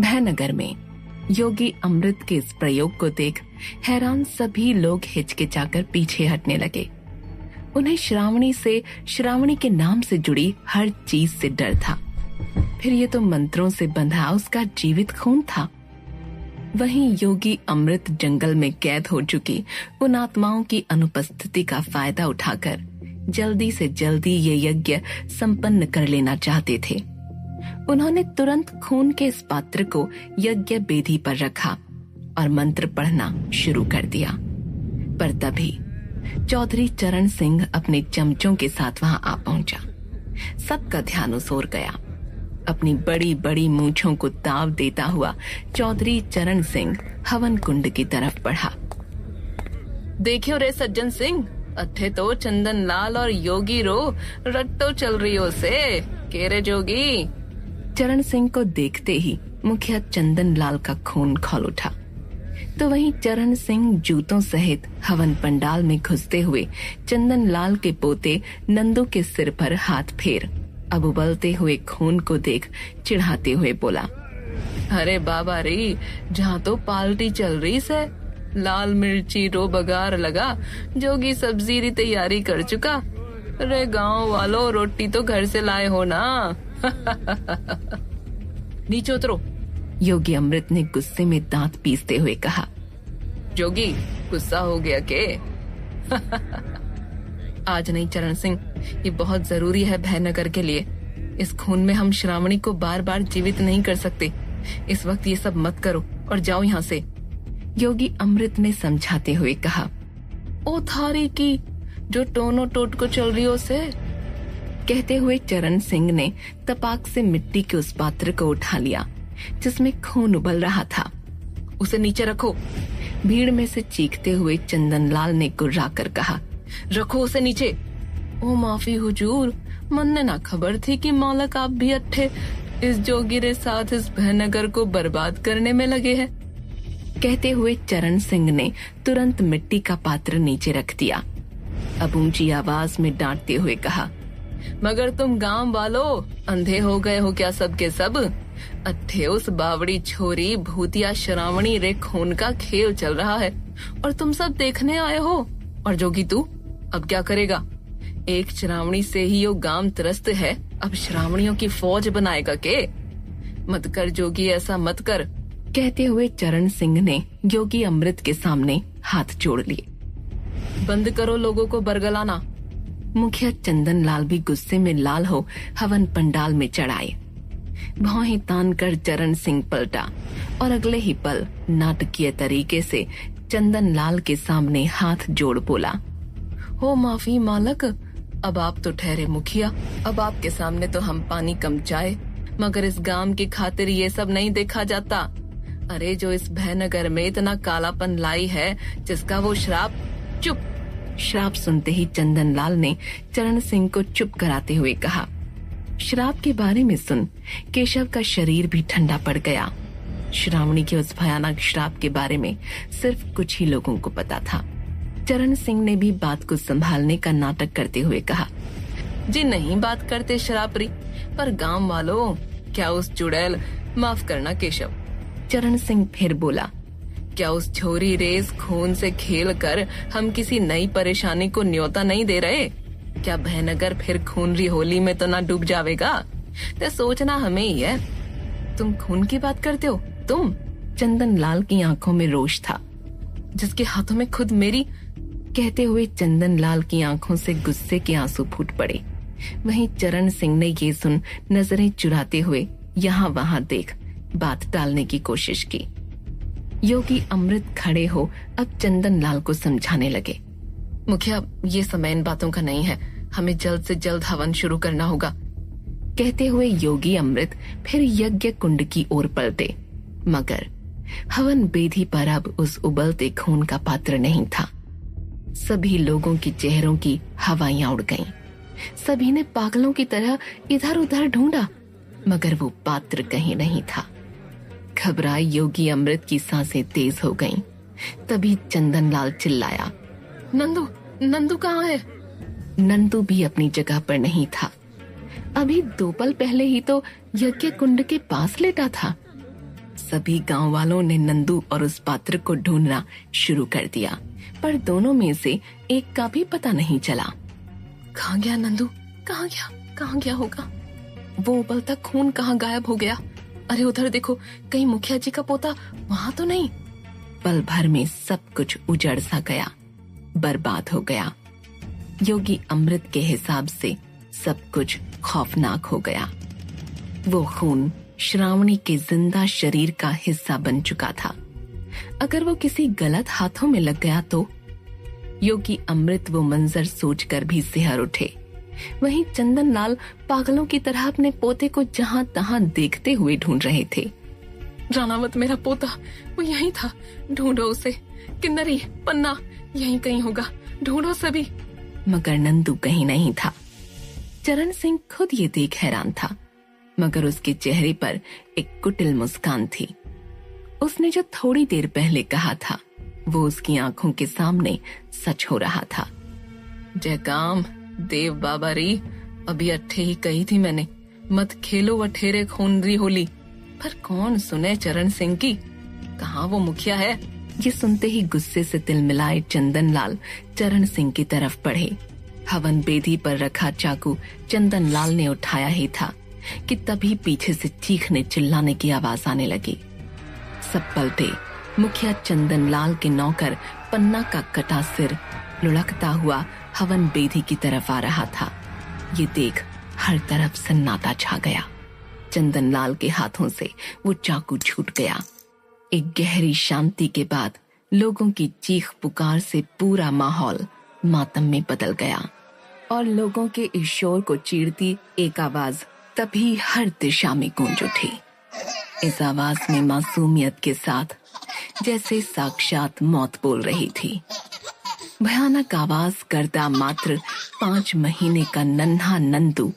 भयनगर में योगी अमृत के इस प्रयोग को देख हैरान सभी लोग हिचकिचाकर पीछे हटने लगे। उन्हें श्रावणी के नाम से जुड़ी हर चीज से डर था। फिर ये तो मंत्रों से बंधा उसका जीवित खून था। वहीं योगी अमृत जंगल में कैद हो चुकी उन आत्माओं की अनुपस्थिति का फायदा उठाकर जल्दी से जल्दी ये यज्ञ संपन्न कर लेना चाहते थे। उन्होंने तुरंत खून के इस पात्र को यज्ञ बेदी पर रखा और मंत्र पढ़ना शुरू कर दिया। पर तभी चौधरी चरण सिंह अपने चमचों के साथ वहां आ पहुंचा। सबका ध्यान उस ओर गया। अपनी बड़ी बड़ी मूंछों को ताव देता हुआ चौधरी चरण सिंह हवन कुंड की तरफ बढ़ा। देखियो रे सज्जन सिंह, अठे तो चंदन लाल और योगी रो रट्टो चल रही हो से केरे जोगी। चरण सिंह को देखते ही मुखिया चंदन लाल का खून खौल उठा। तो वहीं चरण सिंह जूतों सहित हवन पंडाल में घुसते हुए चंदन लाल के पोते नंदू के सिर पर हाथ फेर अब उबलते हुए खून को देख चिढ़ाते हुए बोला, अरे बाबा री, जहाँ तो पार्टी चल रही से लाल मिर्ची रो बगार लगा, जोगी सब्जी री तैयारी कर चुका। रे गांव वालों, रोटी तो घर से लाए हो ना। नीचे उतरो, योगी अमृत ने गुस्से में दांत पीसते हुए कहा। जोगी गुस्सा हो गया के? आज नहीं चरण सिंह, ये बहुत जरूरी है भयनगर के लिए। इस खून में हम श्रावणी को बार बार जीवित नहीं कर सकते। इस वक्त ये सब मत करो और जाओ यहाँ से, योगी अमृत ने समझाते हुए कहा। ओ थारी की जो टोनो टोट को चल रही हो से। कहते हुए चरण सिंह ने तपाक से मिट्टी के उस पात्र को उठा लिया जिसमें खून उबल रहा था। उसे नीचे रखो, भीड़ में से चीखते हुए चंदन लाल ने गुर्राकर कहा। रखो उसे नीचे। ओ माफी हुजूर, मन ने ना खबर थी कि मालक आप भी अट्ठे इस जोगी रे साथ इस भयनगर को बर्बाद करने में लगे हैं। कहते हुए चरण सिंह ने तुरंत मिट्टी का पात्र नीचे रख दिया। अब ऊंची आवाज में डांटते हुए कहा, मगर तुम गांव वालों अंधे हो गए हो क्या सब के सब? अट्ठे उस बावड़ी छोरी भूतिया श्रावणी रे खून का खेल चल रहा है और तुम सब देखने आए हो। और जोगी तू अब क्या करेगा? एक श्रावणी से ही यो गांव त्रस्त है, अब श्रावणियों की फौज बनाएगा के? मत कर जोगी, ऐसा मत कर। कहते हुए चरण सिंह ने योगी अमृत के सामने हाथ जोड़ लिए। बंद करो लोगों को बरगलाना। मुखिया चंदन लाल भी गुस्से में लाल हो हवन पंडाल में चढ़ाए। भौहें तान कर चरण सिंह पलटा और अगले ही पल नाटकीय तरीके से चंदन लाल के सामने हाथ जोड़ बोला, हो माफी मालक, अब आप तो ठहरे मुखिया, अब आपके सामने तो हम पानी कम चाय, मगर इस गांव की खातिर ये सब नहीं देखा जाता। अरे जो इस भयनगर में इतना कालापन लाई है, जिसका वो श्राप। चुप। श्राप सुनते ही चंदन लाल ने चरण सिंह को चुप कराते हुए कहा। श्राप के बारे में सुन केशव का शरीर भी ठंडा पड़ गया। श्रावणी के उस भयानक श्राप के बारे में सिर्फ कुछ ही लोगों को पता था। चरण सिंह ने भी बात को संभालने का नाटक करते हुए कहा, जी नहीं बात करते शराबरी, पर गांव वालों क्या उस चुड़ैल, माफ करना केशव। चरण सिंह फिर बोला, क्या उस छोरी रेस खून से खेल कर हम किसी नई परेशानी को न्योता नहीं दे रहे? क्या भयनगर फिर खूनरी होली में तो ना डूब जाएगा? तो सोचना हमें ही है। तुम खून की बात करते हो? तुम? चंदन लाल की आंखों में रोष था, जिसके हाथों में खुद मेरी। कहते हुए चंदन लाल की आंखों से गुस्से के आंसू फूट पड़े। वहीं चरण सिंह ने ये सुन नजरें चुराते हुए यहाँ वहाँ देख बात टालने की कोशिश की। योगी अमृत खड़े हो अब चंदन लाल को समझाने लगे, मुखिया ये समय इन बातों का नहीं है, हमें जल्द से जल्द हवन शुरू करना होगा। कहते हुए योगी अमृत फिर यज्ञ कुंड की ओर पलटे, मगर हवन बेदी पर अब उस उबलते खून का पात्र नहीं था। सभी लोगों के चेहरों की हवाइयां उड़ गईं। सभी ने पागलों की तरह इधर उधर ढूंढा, मगर वो पात्र कहीं नहीं था। घबराए योगी अमृत की सांसें तेज हो गईं। तभी चंदन लाल चिल्लाया, नंदू, नंदू कहाँ है? नंदू भी अपनी जगह पर नहीं था। अभी 2 पल पहले ही तो यज्ञ कुंड के पास लेटा था। सभी गांव वालों ने नंदू और उस पात्र को ढूंढना शुरू कर दिया, पर दोनों में से एक का भी पता नहीं चला। कहाँ गया नंदू? कहाँ गया होगा? वो उबलता खून कहाँ गायब हो गया? अरे उधर देखो, कहीं मुखिया जी का पोता वहाँ तो नहीं? पल भर में सब कुछ उजड़ सा गया, बर्बाद हो गया। योगी अमृत के हिसाब से सब कुछ खौफनाक हो गया। वो खून श्रावणी के जिंदा शरीर का हिस्सा बन चुका था। अगर वो किसी गलत हाथों में लग गया तो? योगी अमृत वो मंजर सोचकर भी सिहर उठे। वहीं चंदन लाल पागलों की तरह अपने पोते को जहां तहां देखते हुए ढूंढ रहे थे। रानावत मेरा पोता, वो यहीं था, ढूंढो उसे। किन्नरी, पन्ना, यहीं कहीं होगा, ढूंढो सभी। मगर नंदू कहीं नहीं था। चरण सिंह खुद ये देख हैरान था, मगर उसके चेहरे पर एक कुटिल मुस्कान थी। उसने जो थोड़ी देर पहले कहा था वो उसकी आंखों के सामने सच हो रहा था। जयकाम देव बाबा री, अभी अट्ठे ही कही थी मैंने, मत खेलो वठेरे खूनरी होली। पर कौन सुने चरण सिंह की? कहाँ वो मुखिया है? ये सुनते ही गुस्से से तिलमिलाए चंदन लाल चरण सिंह की तरफ बढ़े। हवन बेदी पर रखा चाकू चंदन लाल ने उठाया ही था कि तभी पीछे से चीखने चिल्लाने की आवाज आने लगी। सब पलटे। मुखिया चंदन लाल के नौकर पन्ना का कटा सिर लुढ़कता हुआ हवन बेदी की तरफ आ रहा था। ये देख हर तरफ सन्नाटा छा गया। चंदन लाल के हाथों से वो चाकू छूट गया। एक गहरी शांति के बाद लोगों की चीख पुकार से पूरा माहौल मातम में बदल गया और लोगों के इस शोर को चीरती एक आवाज तभी हर दिशा में गूंज उठी। इस आवाज में मासूमियत के साथ जैसे साक्षात मौत बोल रही थी। भयानक आवाज करता मात्र 5 महीने का नन्हा नंदू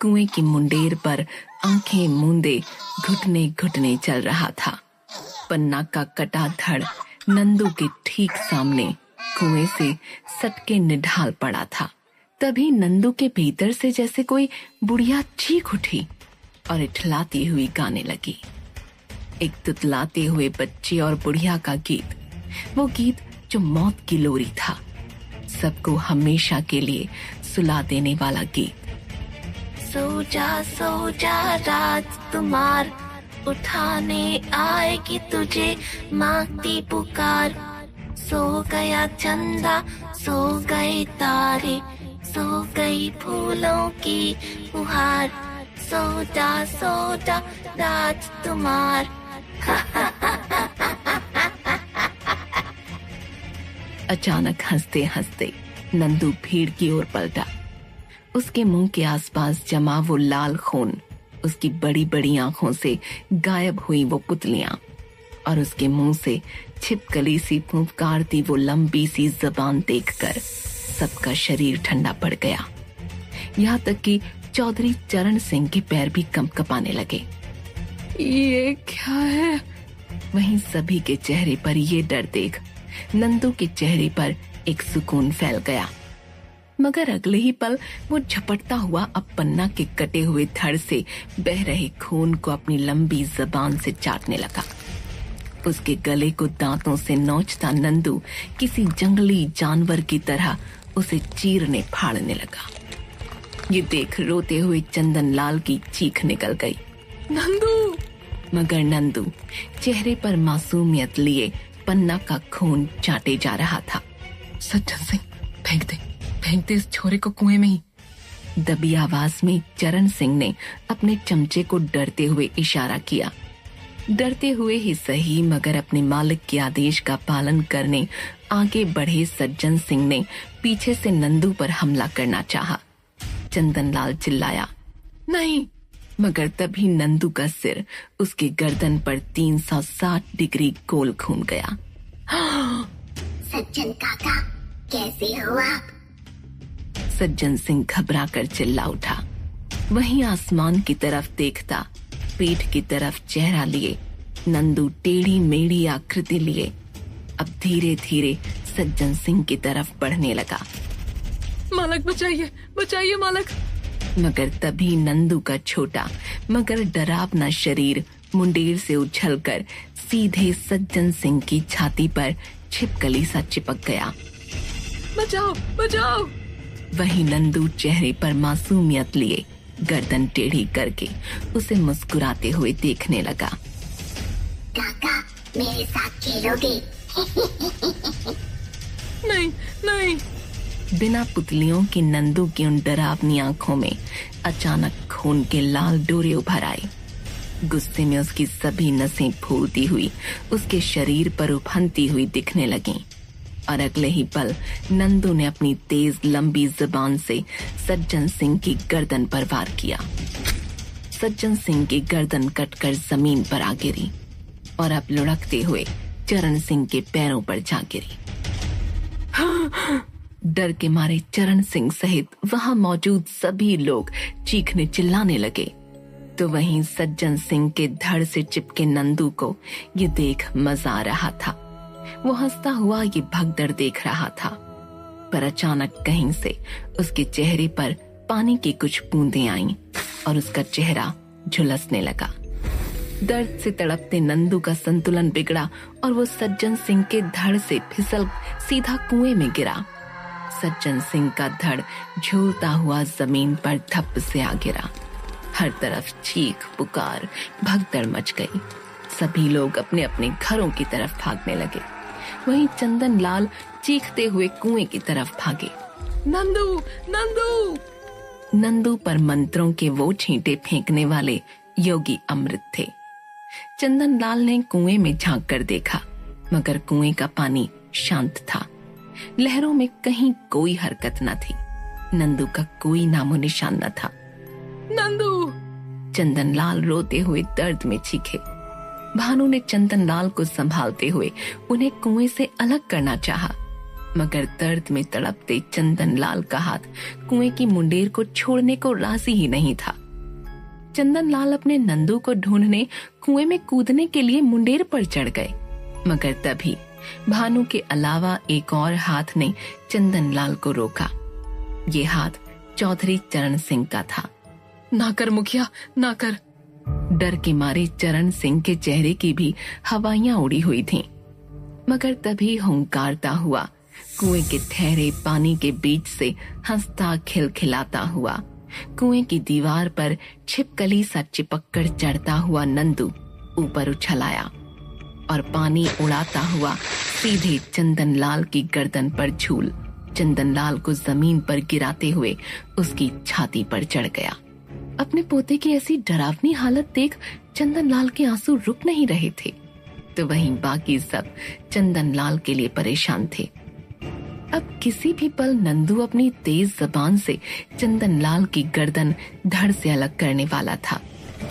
कुएं की मुंडेर पर आंखें मूंदे घुटने घुटने चल रहा था। पन्ना का कटा धड़ नंदू के ठीक सामने कुएं से सटके निढाल पड़ा था। तभी नंदू के भीतर से जैसे कोई बुढ़िया चीख उठी और इठलाती हुई गाने लगी। एक तुतलाते हुए बच्चे और बुढ़िया का गीत, वो गीत जो मौत की लोरी था, सबको हमेशा के लिए सुला देने वाला गीत। सो जा राजकुमार, उठाने आएगी तुझे मांगती पुकार। सो गया चंदा, सो गए तारे, सो गई फूलों की फुहार। सो जा राजकुमार। अचानक हंसते हंसते नंदू भीड़ की ओर पलटा। उसके मुंह के आसपास जमा वो लाल खून, उसकी बड़ी बड़ी आंखों से गायब हुई वो पुतलियां और उसके मुंह से छिपकली सी फुंकारती वो लंबी सी जबान देखकर सबका शरीर ठंडा पड़ गया। यहाँ तक कि चौधरी चरण सिंह के पैर भी कंपकपाने लगे। ये क्या है? वहीं सभी के चेहरे पर ये डर देख नंदू के चेहरे पर एक सुकून फैल गया। मगर अगले ही पल वो झपटता हुआ अब पन्ना के कटे हुए धड़ से बह रहे खून को अपनी लंबी जबान से चाटने लगा। उसके गले को दांतों से नोचता नंदू किसी जंगली जानवर की तरह उसे चीरने फाड़ने लगा। ये देख रोते हुए चंदन लाल की चीख निकल गई, नंदू! मगर नंदू चेहरे पर मासूमियत लिए पन्ना का खून चाटे जा रहा था। सज्जन सिंह, फेंक दे इस छोरे को कुएं में ही। दबी आवाज में चरण सिंह ने अपने चमचे को डरते हुए इशारा किया। डरते हुए ही सही, मगर अपने मालिक के आदेश का पालन करने आगे बढ़े सज्जन सिंह ने पीछे से नंदू पर हमला करना चाहा। चंदन लाल चिल्लाया, नहीं! मगर तभी नंदू का सिर उसके गर्दन पर 360 डिग्री गोल घूम गया। सज्जन काका, कैसे हो आप? सज्जन सिंह घबरा कर चिल्ला उठा। वहीं आसमान की तरफ देखता, पीठ की तरफ चेहरा लिए नंदू टेढ़ी मेढ़ी आकृति लिए अब धीरे धीरे सज्जन सिंह की तरफ बढ़ने लगा। मालक, बचाइए मालक! मगर तभी नंदू का छोटा मगर डरावना शरीर मुंडेर से उछलकर सीधे सज्जन सिंह की छाती पर छिपकली सा चिपक गया। बचाओ बचाओ। वही नंदू चेहरे पर मासूमियत लिए गर्दन टेढ़ी करके उसे मुस्कुराते हुए देखने लगा। काका मेरे साथ खेलोगे? नहीं नहीं। बिना पुतलियों की नंदू की उन डरावनी आंखों में अचानक खून के लाल डोरे उभर आए। गुस्से में उसकी सभी नसें फूलती हुई उसके शरीर पर उफनती हुई दिखने लगीं और अगले ही पल नंदू ने अपनी तेज लंबी जुबान से सज्जन सिंह की गर्दन पर वार किया। सज्जन सिंह की गर्दन कटकर जमीन पर आ गिरी और अब लुढ़कते हुए चरण सिंह के पैरों पर जा गिरी। डर के मारे चरण सिंह सहित वहां मौजूद सभी लोग चीखने चिल्लाने लगे, तो वहीं सज्जन सिंह के धड़ से चिपके नंदू को ये देख मजा आ रहा था। वो हंसता हुआ ये भगदड़ देख रहा था, पर अचानक कहीं से उसके चेहरे पर पानी की कुछ बूंदें आईं और उसका चेहरा झुलसने लगा। दर्द से तड़पते नंदू का संतुलन बिगड़ा और वो सज्जन सिंह के धड़ से फिसल सीधा कुएं में गिरा। सज्जन सिंह का धड़ झूलता हुआ जमीन पर धप से आ गिरा। हर तरफ चीख पुकार भगदड़ मच गई। सभी लोग अपने अपने घरों की तरफ भागने लगे। वहीं चंदन लाल चीखते हुए कुएं की तरफ भागे। नंदू नंदू। नंदू पर मंत्रों के वो छींटे फेंकने वाले योगी अमृत थे। चंदन लाल ने कुएं में झांक कर देखा, मगर कुएं का पानी शांत था। लहरों में कहीं कोई हरकत न थी। नंदू का कोई नामो निशान न था। नंदू। चंदन लाल रोते हुए दर्द में चीखे। भानु ने चंदन लाल को संभालते हुए उन्हें कुएं से अलग करना चाहा, मगर दर्द में तड़पते चंदन लाल का हाथ कुएं की मुंडेर को छोड़ने को राजी ही नहीं था। चंदन लाल अपने नंदू को ढूंढने कुएं में कूदने के लिए मुंडेर पर चढ़ गए, मगर तभी भानु के अलावा एक और हाथ ने चंदन लाल को रोका। ये हाथ चौधरी चरण सिंह का था। ना कर मुखिया, ना कर। डर के मारे चरण सिंह के चेहरे की भी हवाइयां उड़ी हुई थीं, मगर तभी हुंकारता हुआ कुएं के ठहरे पानी के बीच से हंसता खिलखिलाता हुआ कुएं की दीवार पर छिपकली सा चिपककर चढ़ता हुआ नंदू ऊपर उछल आया और पानी उड़ाता हुआ सीधे चंदन लाल की गर्दन पर झूल चंदन लाल को जमीन पर गिराते हुए उसकी छाती पर चढ़ गया। अपने पोते की ऐसी डरावनी हालत देख चंदन लाल के आंसू रुक नहीं रहे थे, तो वहीं बाकी सब चंदन लाल के लिए परेशान थे। अब किसी भी पल नंदू अपनी तेज जबान से चंदन लाल की गर्दन धड़ से अलग करने वाला था।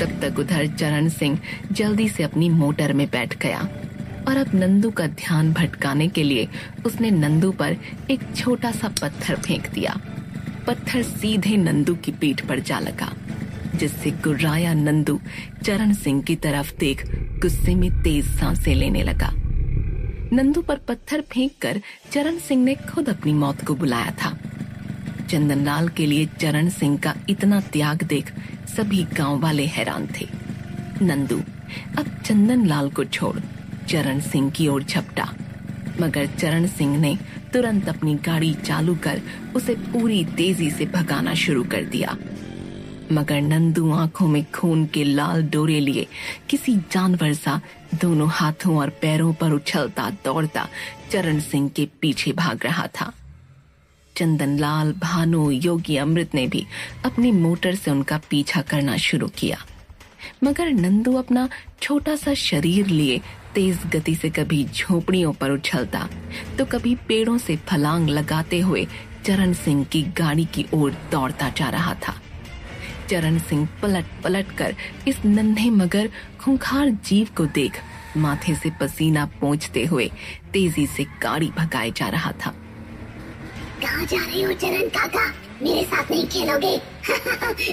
तब तक उधर चरण सिंह जल्दी से अपनी मोटर में बैठ गया और अब नंदू का ध्यान भटकाने के लिए उसने नंदू पर एक छोटा सा पत्थर फेंक दिया। पत्थर सीधे नंदू की पीठ पर जा लगा, जिससे गुर्राया नंदू चरण सिंह की तरफ देख गुस्से में तेज सांसें लेने लगा। नंदू पर पत्थर फेंककर चरण सिंह ने खुद अपनी मौत को बुलाया था। चंदन लाल के लिए चरण सिंह का इतना त्याग देख सभी गांव वाले हैरान थे। नंदू अब चंदन लाल को छोड़ चरण सिंह की ओर झपटा, मगर चरण सिंह ने तुरंत अपनी गाड़ी चालू कर उसे पूरी तेजी से भगाना शुरू कर दिया। मगर नंदू आंखों में खून के लाल डोरे लिए किसी जानवर सा दोनों हाथों और पैरों पर उछलता दौड़ता चरण सिंह के पीछे भाग रहा था। चंदन लाल, भानु, योगी अमृत ने भी अपनी मोटर से उनका पीछा करना शुरू किया, मगर नंदू अपना छोटा सा शरीर लिए तेज गति से कभी झोपड़ियों पर उछलता तो कभी पेड़ों से फलांग लगाते हुए चरण सिंह की गाड़ी की ओर दौड़ता जा रहा था। चरण सिंह पलट पलट कर इस नन्हे मगर खूंखार जीव को देख माथे से पसीना पोंछते हुए तेजी से गाड़ी भगाए जा रहा था। कहाँ जा रहे हो चरण काका? मेरे साथ नहीं खेलोगे?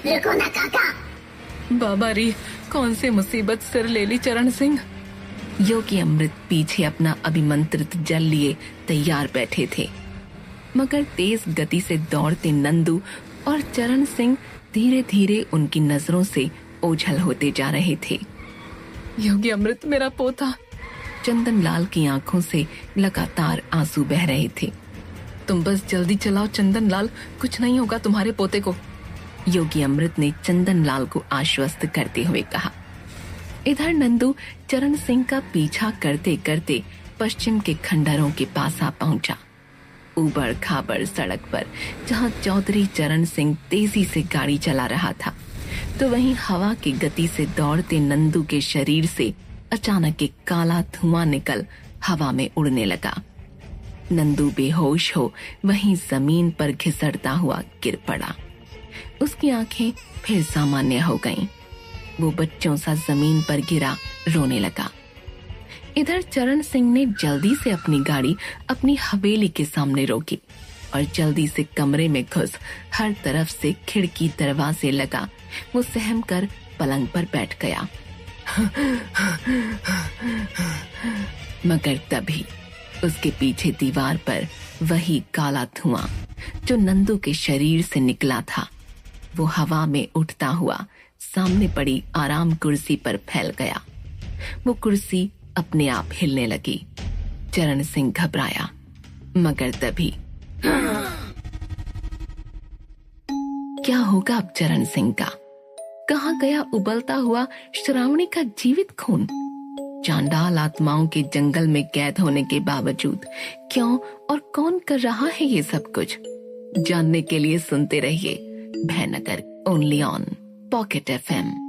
रुको ना काका। बाबा री, कौन सी मुसीबत सिर ले ली चरण सिंह? योगी अमृत पीछे अपना अभिमंत्रित जल लिए तैयार बैठे थे, मगर तेज गति से दौड़ते नंदू और चरण सिंह धीरे धीरे उनकी नजरों से ओझल होते जा रहे थे। योगी अमृत मेरा पोता। चंदन लाल की आंखों से लगातार आंसू बह रहे थे। तुम बस जल्दी चलाओ चंदन लाल, कुछ नहीं होगा तुम्हारे पोते को। योगी अमृत ने चंदन लाल को आश्वस्त करते हुए कहा। इधर नंदू चरण सिंह का पीछा करते करते पश्चिम के खंडरों के पास आ पहुंचा। ऊबड़ खाबड़ सड़क पर जहां चौधरी चरण सिंह तेजी से गाड़ी चला रहा था, तो वहीं हवा की गति से दौड़ते नंदू के शरीर से अचानक एक काला धुआं निकल हवा में उड़ने लगा। नंदू बेहोश हो वहीं जमीन पर घिसटता हुआ गिर पड़ा। उसकी आंखें फिर सामान्य हो गईं। वो बच्चों सा जमीन पर गिरा रोने लगा। इधर चरण सिंह ने जल्दी से अपनी गाड़ी अपनी हवेली के सामने रोकी और जल्दी से कमरे में घुस हर तरफ से खिड़की दरवाजे लगा वो सहम कर पलंग पर बैठ गया। मगर तभी उसके पीछे दीवार पर वही काला धुआं जो नंदू के शरीर से निकला था, वो हवा में उठता हुआ सामने पड़ी आराम कुर्सी पर फैल गया। वो कुर्सी अपने आप हिलने लगी। चरण सिंह घबराया, मगर तभी क्या होगा अब चरण सिंह का? कहाँ गया उबलता हुआ श्रावणी का जीवित खून? चांडाल आत्माओं के जंगल में कैद होने के बावजूद क्यों और कौन कर रहा है ये सब कुछ? जानने के लिए सुनते रहिए भयनगर, ओनली ऑन पॉकेट FM।